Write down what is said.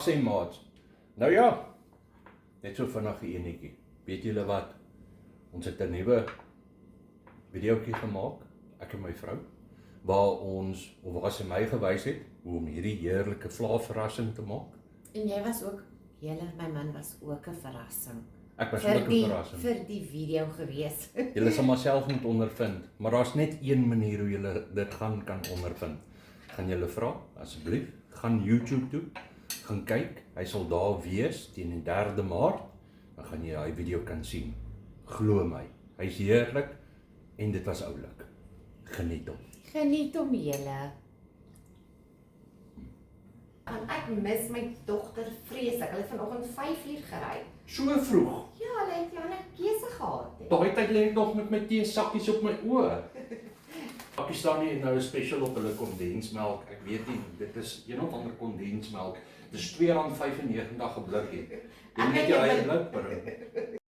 Sê maats, nou ja, net so vinnig enetjie. Weet julle wat? Ons het 'n nuwe videoetjie gemaak, ek en my vrou, waar sy my gewys het hoe om hierdie heerlike vla-verrassing te maak. En jy was ook, my man was ook 'n verrassing. Ek was ook 'n verrassing. Vir die video gewees. Julle sal maar self moet ondervind, maar daar's net een manier hoe julle dit kan ondervind. Gaan julle vra, asseblief, gaan YouTube toe, gaan kyk, hy sal daar wees teen die 3de Maart, dan gaan jy daai video kan sien. Glo my, hy's heerlik en dit was oulik. Geniet hom. Geniet hom julle. En ek mis my dogter vreeslik. Hulle het vanoggend 5:00 gery. So vroeg. Ja, hulle het 'n ander keuse gehad. Daai tyd lê ek nog met my teesakkies op my oë. Pakkie staan nie nou 'n special op hulle kondensmelk. Ek weet nie, dit is een of ander kondensmelk. Dis R2.95 'n blikkie. Jy moet jou eie blik bring.